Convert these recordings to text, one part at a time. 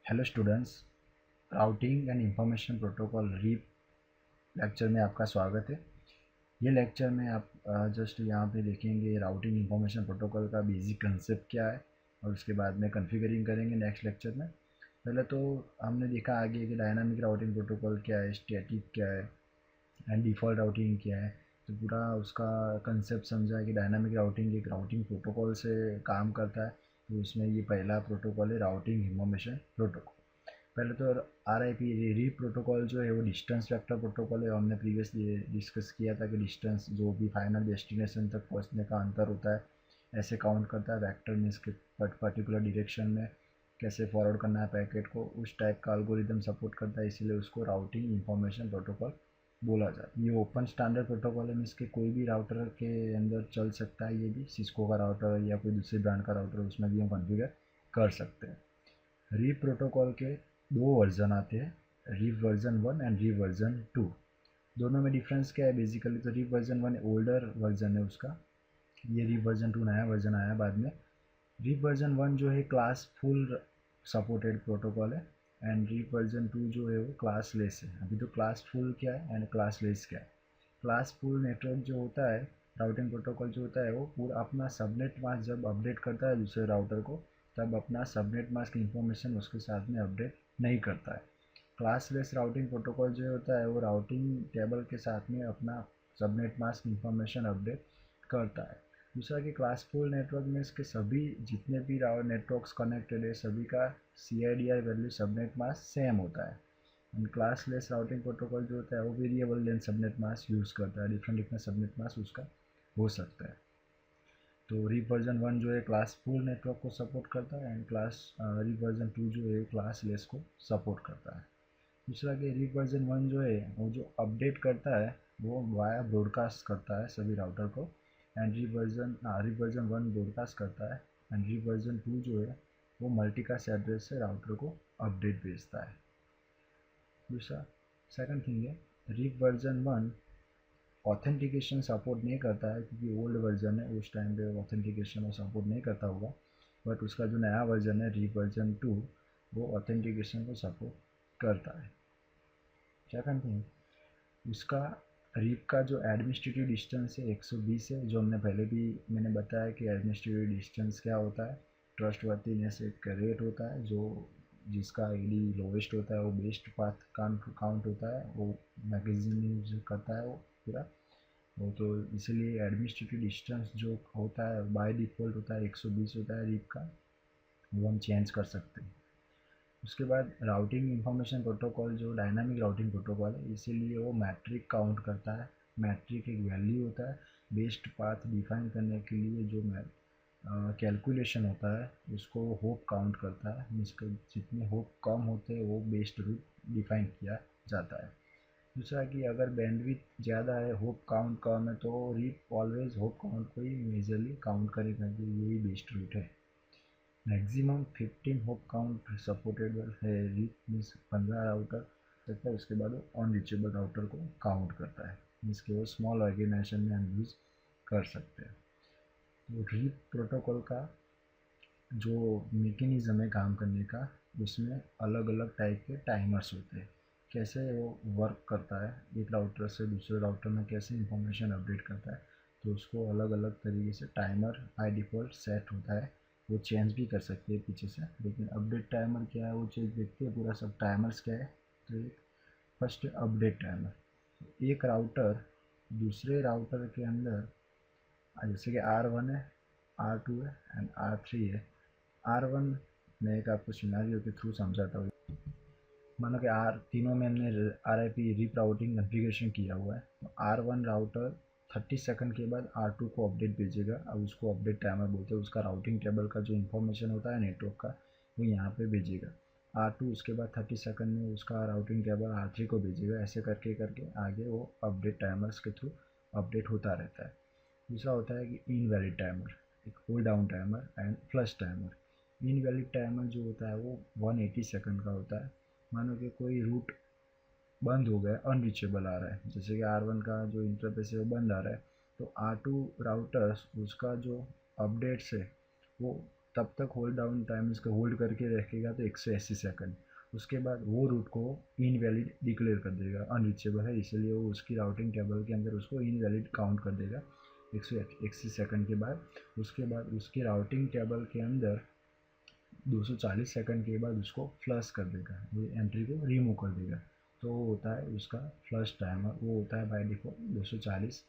Hello students, routing and information protocol RIP lecture में आपका स्वागत है। ये लेक्चर में आप जस्ट यहाँ पे देखेंगे राउटिंग इंफॉर्मेशन प्रोटोकॉल का बेसिक कंसेप्ट क्या है और उसके बाद में कॉन्फ़िगरिंग करेंगे नेक्स्ट लेक्चर में। पहले तो हमने देखा आगे कि डायनामिक राउटिंग प्रोटोकॉल क्या है, स्टैटिक क्या है एंड डिफ़ॉल्ट राउटिंग क्या है। तो पूरा उसका कंसेप्ट समझा है कि डायनामिक राउटिंग एक राउटिंग प्रोटोकॉल से काम करता है। तो उसमें ये पहला प्रोटोकॉल है राउटिंग इंफॉर्मेशन प्रोटोकॉल। पहले तो R I P RIP protocol जो है वो डिस्टेंस वेक्टर प्रोटोकॉल है। हमने प्रीवियसली डिस्कस किया था कि डिस्टेंस जो भी फाइनल डेस्टिनेशन तक पहुंचने का अंतर होता है ऐसे काउंट करता है। वेक्टर मीन्स के पर्टिकुलर डायरेक्शन में कैसे फॉरवर्ड करना है पैकेट को, उस टाइप का एल्गोरिदम सपोर्ट करता है, इसीलिए उसको राउटिंग इंफॉर्मेशन प्रोटोकॉल बोला जाता है। ये ओपन स्टैंडर्ड प्रोटोकॉल है, मीन्स के कोई भी राउटर के अंदर चल सकता है। ये भी सिस्को का राउटर या कोई दूसरे ब्रांड का राउटर उसमें भी हम कॉन्फ़िगर कर सकते हैं। रीप प्रोटोकॉल के दो वर्जन आते हैं, RIP version 1 and RIP version 2। दोनों में डिफरेंस क्या है बेसिकली? तो रीप वर्जन 1 ओल्डर वर्जन है उसका, ये रीप वर्जन 2 नया वर्जन आया बाद में। रीप वर्जन 1 जो है क्लास फुल सपोर्टेड प्रोटोकॉल है एंड रीप वर्जन 2 जो है वो क्लास लेस है। अभी तो क्लास फुल क्या है एंड क्लास लेस क्या है। क्लास फुल नेटवर्क जो होता है, राउटिंग प्रोटोकॉल जो होता है वो पूरा अपना सबनेट मास्क जब अपडेट करता है दूसरे राउटर को, तब अपना सबनेट मास्क इंफॉर्मेशन उसके साथ में अपडेट नहीं करता है। क्लासलेस राउटिंग प्रोटोकॉल जो होता है वो राउटिंग टेबल के साथ में अपना सबनेट मास्क इंफॉर्मेशन अपडेट करता है। दूसरा कि क्लासफुल नेटवर्क में इसके सभी जितने भी नेटवर्क्स कनेक्टेड है सभी का CIDR value subnet mask same होता है। एंड क्लासलेस राउटिंग प्रोटोकॉल जो होता है वो variable length subnet mask use करता है, डिफरेंट डिफरेंट सबनेट मास्क उसका हो सकता है। तो रीप वर्जन 1 जो है क्लास फुल नेटवर्क को सपोर्ट करता है एंड रीप वर्जन 2 जो है क्लास लेस को सपोर्ट करता है। दूसरा कि रीप वर्जन 1 जो है वो जो अपडेट करता है वो वाया ब्रॉडकास्ट करता है सभी राउटर को, एंड रीप वर्जन 1 ब्रॉडकास्ट करता है एंड रीप वर्जन 2 जो है वो मल्टीकास्ट एड्रेस से राउटर को अपडेट भेजता है। दूसरा सेकंड थिंग है, रीप वर्जन 1 ऑथेंटिकेशन सपोर्ट नहीं करता है क्योंकि ओल्ड वर्जन है, उस टाइम पे ऑथेंटिकेशन वो सपोर्ट नहीं करता होगा। बट उसका जो नया वर्जन है रीप वर्जन 2 वो ऑथेंटिकेशन को सपोर्ट करता है। सेकंड थिंग, उसका रीप का जो एडमिनिस्ट्रेटिव डिस्टेंस है 120 है, जो मैंने बताया कि एडमिनिस्ट्रेटिव डिस्टेंस क्या होता है। ट्रस्टवर्थीनेस एक रेट होता है जो जिसका आईडी लोवेस्ट होता है वो बेस्ट पाथ काउंट होता है, वो मैगजीन करता है वो पूरा। वो तो इसलिए एडमिनिस्ट्रेटिव डिस्टेंस जो होता है बाय डिफ़ॉल्ट होता है 120 होता है रीप का, वो हम चेंज कर सकते हैं। उसके बाद राउटिंग इंफॉर्मेशन प्रोटोकॉल जो डायनामिक राउटिंग प्रोटोकॉल है, इसीलिए वो मैट्रिक काउंट करता है। मैट्रिक एक वैल्यू होता है बेस्ट पाथ डिफाइन करने के लिए, जो कैलकुलेशन होता है उसको होप काउंट करता है। जिसके जितने होप कम होते हैं वो बेस्ट रूट डिफाइन किया जाता है। दूसरा कि अगर बैंडविड्थ ज़्यादा है, होप काउंट कम है, तो रीप ऑलवेज होप काउंट को ही मेजरली काउंट करेगा कि यही बेस्ट रूट है। मैक्सिमम 15 होप काउंट सपोर्टेड है रीप, मीन्स 15 राउटर तक है, उसके बाद वो अनरीचेबल राउटर को काउंट करता है, मीन्स कि वो स्मॉल ऑर्गेनाइजेशन में हम यूज़ कर सकते हैं। तो रीप प्रोटोकॉल का जो मेकेनिज़्म है काम करने का, उसमें अलग अलग टाइप के टाइमर्स होते हैं। कैसे वो वर्क करता है, एक राउटर से दूसरे राउटर में कैसे इंफॉर्मेशन अपडेट करता है, तो उसको अलग अलग तरीके से टाइमर बाय डिफ़ॉल्ट सेट होता है। वो चेंज भी कर सकते हैं पीछे से, लेकिन अपडेट टाइमर क्या है वो चीज़ देखते हैं पूरा सब टाइमर्स क्या है। तो एक फर्स्ट अपडेट टाइमर, एक राउटर दूसरे राउटर के अंदर, जैसे कि R1 है, R2 है एंड R3 है। R1 मैं एक आपको सिनेरियो के थ्रू समझाता हूँ। मानो कि आर तीनों में हमने RIP रीप राउटिंग कॉन्फ़िगरेशन किया हुआ है। तो R1 राउटर 30 सेकंड के बाद R2 को अपडेट भेजेगा। अब उसको अपडेट टाइमर बोलते हैं। उसका राउटिंग टेबल का जो इन्फॉर्मेशन होता है नेटवर्क का वो यहाँ पे भेजेगा। R2 उसके बाद 30 सेकंड में उसका राउटिंग टेबल R3 को भेजेगा। ऐसे करके करके आगे वो अपडेट टाइमर्स के थ्रू अपडेट होता रहता है। दूसरा होता है कि इनवैलिड टाइमर, एक hold down timer and flush timer. Invalid timer जो होता है वो 180 सेकंड का होता है। मानो कि कोई रूट बंद हो गया, अनरीचेबल आ रहा है, जैसे कि R1 का जो इंटरफेस है वो बंद आ रहा है, तो R2 राउटर्स उसका जो अपडेट्स है वो तब तक होल्ड डाउन टाइम इसका होल्ड करके रखेगा तो 180 सेकंड। उसके बाद वो रूट को इनवैलिड डिक्लेयर कर देगा, अनरीचेबल है, इसलिए वो उसकी राउटिंग टेबल के अंदर उसको इनवैलिड काउंट कर देगा 180 सेकंड के बाद। उसके बाद उसकी राउटिंग टेबल के अंदर 240 सेकंड के बाद उसको फ्लश कर देगा, वो एंट्री को रिमूव कर देगा। तो वो होता है उसका फ्लश टाइमर, वो होता है बाय डिफॉल्ट 240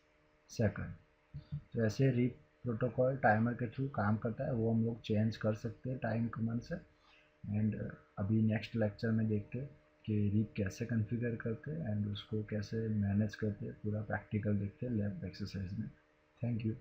सेकंड। तो ऐसे रीप प्रोटोकॉल टाइमर के थ्रू काम करता है, वो हम लोग चेंज कर सकते हैं टाइम कमांड से। एंड अभी नेक्स्ट लेक्चर में देखते हैं कि रीप कैसे कॉन्फ़िगर करते हैं एंड उसको कैसे मैनेज करते हैं, पूरा प्रैक्टिकल देखते हैं लैब एक्सरसाइज में। Thank you.